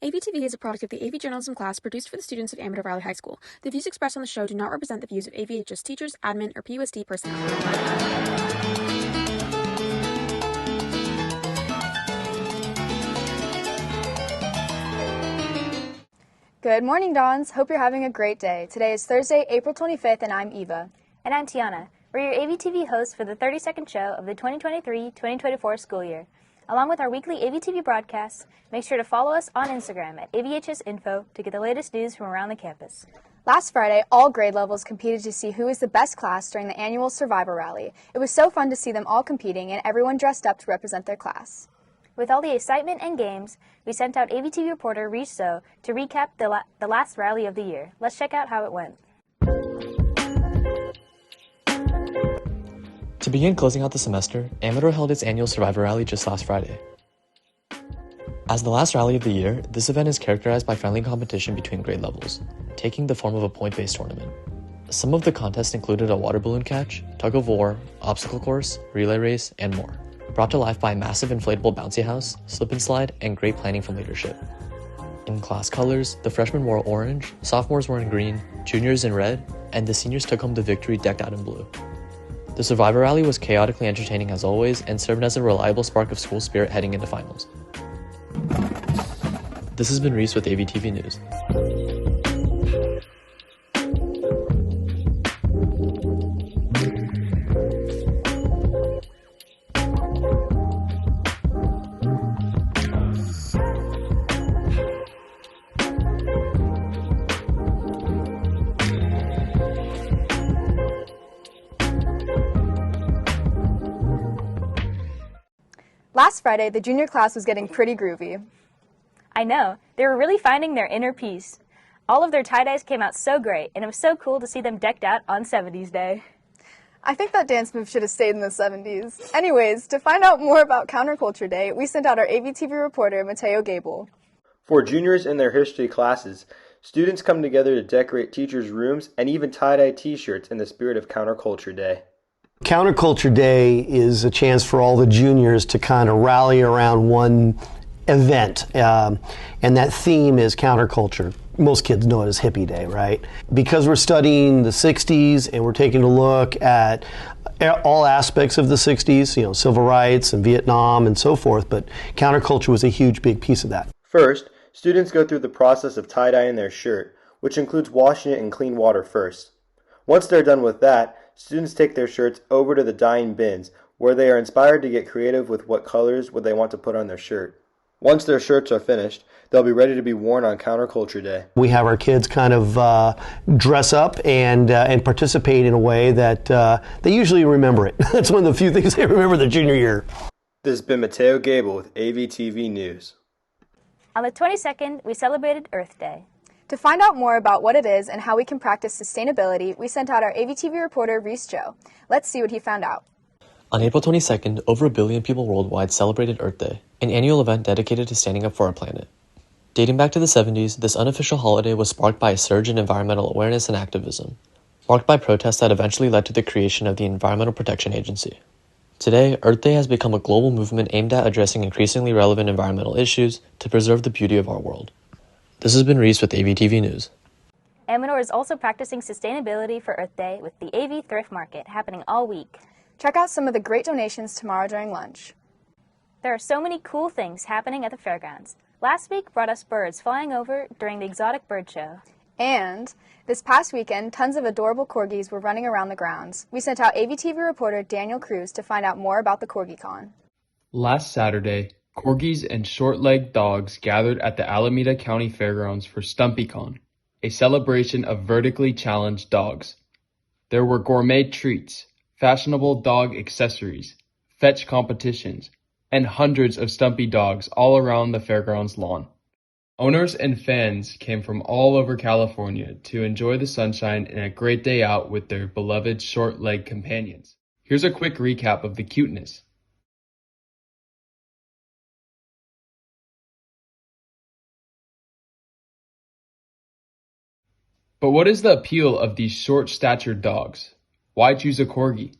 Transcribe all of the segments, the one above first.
AVtv is a product of the AV journalism class produced for the students of Amador High School. The views expressed on the show do not represent the views of AVHS teachers, admin, or PUSD personnel. Good morning, Dons. Hope you're having a great day. Today is Thursday, April 25th, and I'm Eva. And I'm Tiana. We're your AVtv hosts for the 32nd show of the 2023-2024 school year. Along with our weekly AVtv broadcasts, make sure to follow us on Instagram at AVHSinfo to get the latest news from around the campus. Last Friday, all grade levels competed to see who is the best class during the annual Survivor Rally. It was so fun to see them all competing and everyone dressed up to represent their class. With all the excitement and games, we sent out AVtv reporter Reese So to recap the last rally of the year. Let's check out how it went. To begin closing out the semester, Amador held its annual Survivor Rally just last Friday. As the last rally of the year, this event is characterized by friendly competition between grade levels, taking the form of a point-based tournament. Some of the contests included a water balloon catch, tug-of-war, obstacle course, relay race, and more, brought to life by a massive inflatable bouncy house, slip and slide, and great planning from leadership. In class colors, the freshmen wore orange, sophomores were in green, juniors in red, and the seniors took home the victory decked out in blue. The Survivor Rally was chaotically entertaining as always and served as a reliable spark of school spirit heading into finals. This has been Reese with AVtv News. Last Friday, the junior class was getting pretty groovy. I know, they were really finding their inner peace. All of their tie-dyes came out so great, and it was so cool to see them decked out on 70s Day. I think that dance move should have stayed in the 70s. Anyways, to find out more about Counterculture Day, we sent out our AVtv reporter, Mateo Gable. For juniors in their history classes, students come together to decorate teachers' rooms and even tie-dye t-shirts in the spirit of Counterculture Day. Counterculture Day is a chance for all the juniors to kind of rally around one event, and that theme is counterculture. Most kids know it as Hippie Day, right? Because we're studying the 60s and we're taking a look at all aspects of the 60s, civil rights and Vietnam and so forth, but counterculture was a huge, big piece of that. First, students go through the process of tie-dyeing their shirt, which includes washing it in clean water first. Once they're done with that, students take their shirts over to the dyeing bins, where they are inspired to get creative with what colors would they want to put on their shirt. Once their shirts are finished, they'll be ready to be worn on Counterculture Day. We have our kids kind of dress up and participate in a way that they usually remember it. That's one of the few things they remember their junior year. This has been Mateo Gable with AVtv News. On the 22nd, we celebrated Earth Day. To find out more about what it is and how we can practice sustainability, we sent out our AVtv reporter, Reese Joe. Let's see what he found out. On April 22nd, over 1 billion people worldwide celebrated Earth Day, an annual event dedicated to standing up for our planet. Dating back to the 70s, this unofficial holiday was sparked by a surge in environmental awareness and activism, marked by protests that eventually led to the creation of the Environmental Protection Agency. Today, Earth Day has become a global movement aimed at addressing increasingly relevant environmental issues to preserve the beauty of our world. This has been Reese with AVtv News. Amador is also practicing sustainability for Earth Day with the AV Thrift Market happening all week. Check out some of the great donations tomorrow during lunch. There are so many cool things happening at the fairgrounds. Last week brought us birds flying over during the exotic bird show. And this past weekend, tons of adorable corgis were running around the grounds. We sent out AVtv reporter Daniel Cruz to find out more about the Corgi Con. Last Saturday, corgis and short-legged dogs gathered at the Alameda County Fairgrounds for Stumpy Con, a celebration of vertically challenged dogs. There were gourmet treats, fashionable dog accessories, fetch competitions, and hundreds of Stumpy dogs all around the fairgrounds lawn. Owners and fans came from all over California to enjoy the sunshine and a great day out with their beloved short-legged companions. Here's a quick recap of the cuteness. But what is the appeal of these short-statured dogs? Why choose a corgi?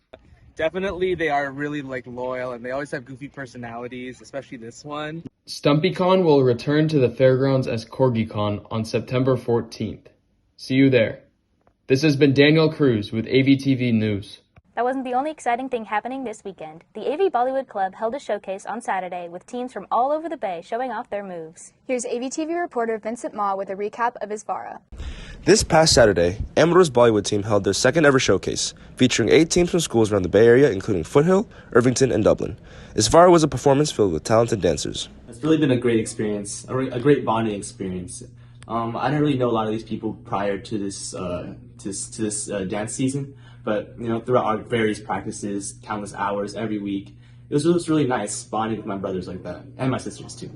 Definitely, they are really loyal, and they always have goofy personalities, especially this one. Stumpy Con will return to the fairgrounds as Corgi Con on September 14th. See you there. This has been Daniel Cruz with AVtv News. That wasn't the only exciting thing happening this weekend. The AV Bollywood Club held a showcase on Saturday with teams from all over the Bay showing off their moves. Here's AVtv reporter Vincent Ma with a recap of Isvara. This past Saturday, Amador's Bollywood team held their second ever showcase, featuring 8 teams from schools around the Bay Area, including Foothill, Irvington, and Dublin. Isvara was a performance filled with talented dancers. It's really been a great experience, a great bonding experience. I didn't really know a lot of these people prior to this dance season, but throughout our various practices, countless hours every week, it was really nice bonding with my brothers like that, and my sisters too.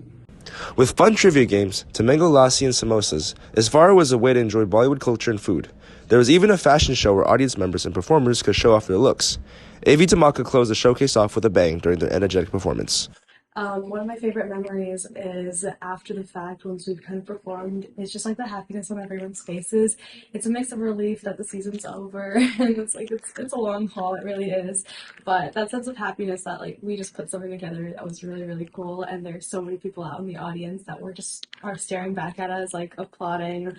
With fun trivia games, Tamango lassi and samosas, Isvara was a way to enjoy Bollywood culture and food. There was even a fashion show where audience members and performers could show off their looks. AV Tamaka closed the showcase off with a bang during their energetic performance. One of my favorite memories is after the fact, once we've kind of performed, it's just the happiness on everyone's faces. It's a mix of relief that the season's over, and it's a long haul, it really is. But that sense of happiness that we just put something together, that was really, really cool. And there's so many people out in the audience that are staring back at us, applauding,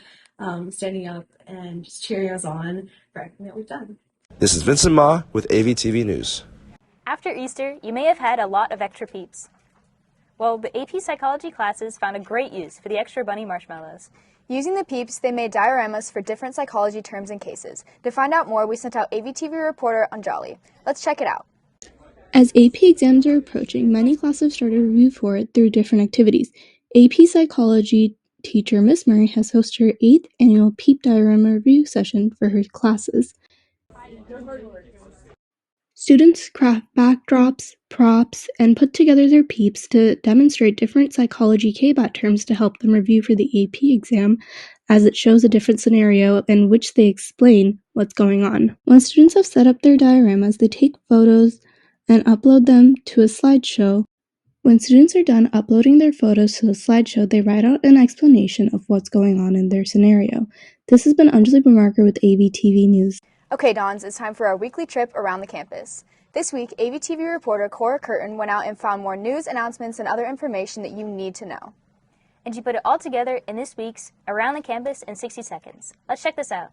standing up, and just cheering us on for everything that we've done. This is Vincent Ma with AVtv News. After Easter, you may have had a lot of extra peeps. Well, the AP Psychology classes found a great use for the extra bunny marshmallows. Using the Peeps, they made dioramas for different psychology terms and cases. To find out more, we sent out AVtv reporter Anjali. Let's check it out. As AP exams are approaching, many classes have started a review for it through different activities. AP Psychology teacher Miss Murray has hosted her 8th annual Peep Diorama review session for her classes. Students craft backdrops, props, and put together their peeps to demonstrate different psychology KBAT terms to help them review for the AP exam, as it shows a different scenario in which they explain what's going on. Once students have set up their dioramas, they take photos and upload them to a slideshow. When students are done uploading their photos to the slideshow, they write out an explanation of what's going on in their scenario. This has been Anjali Bamarkar with AVtv News. Okay, Dons, it's time for our weekly trip around the campus. This week, AVtv reporter Cora Curtin went out and found more news, announcements, and other information that you need to know. And she put it all together in this week's Around the Campus in 60 Seconds. Let's check this out.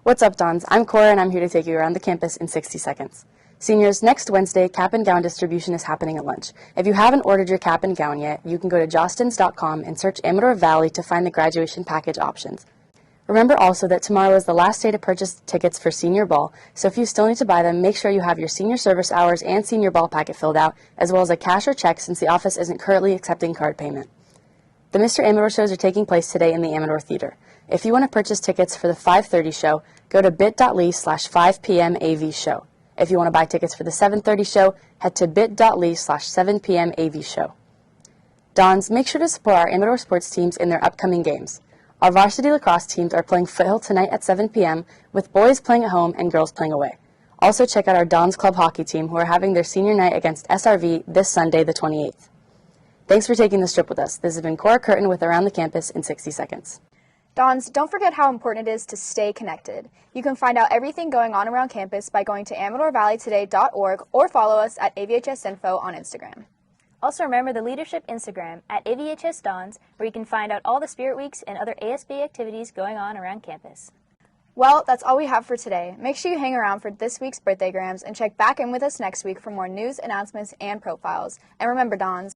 What's up, Dons? I'm Cora, and I'm here to take you around the campus in 60 seconds. Seniors, next Wednesday, cap and gown distribution is happening at lunch. If you haven't ordered your cap and gown yet, you can go to jostins.com and search Amador Valley to find the graduation package options. Remember also that tomorrow is the last day to purchase tickets for Senior Ball, so if you still need to buy them, make sure you have your senior service hours and Senior Ball packet filled out, as well as a cash or check since the office isn't currently accepting card payment. The Mr. Amador shows are taking place today in the Amador Theater. If you want to purchase tickets for the 5:30 show, go to bit.ly/5pmavshow. If you want to buy tickets for the 7:30 show, head to bit.ly/7pmavshow. Dons, make sure to support our Amador sports teams in their upcoming games. Our varsity lacrosse teams are playing Foothill tonight at 7 p.m., with boys playing at home and girls playing away. Also check out our Dons Club hockey team, who are having their senior night against SRV this Sunday, the 28th. Thanks for taking this trip with us. This has been Cora Curtin with Around the Campus in 60 seconds. Dons, don't forget how important it is to stay connected. You can find out everything going on around campus by going to amadorvalleytoday.org or follow us at AVHSinfo on Instagram. Also remember the Leadership Instagram at AVHS Dons, where you can find out all the Spirit Weeks and other ASB activities going on around campus. Well, that's all we have for today. Make sure you hang around for this week's birthdaygrams and check back in with us next week for more news, announcements, and profiles. And remember, Dons,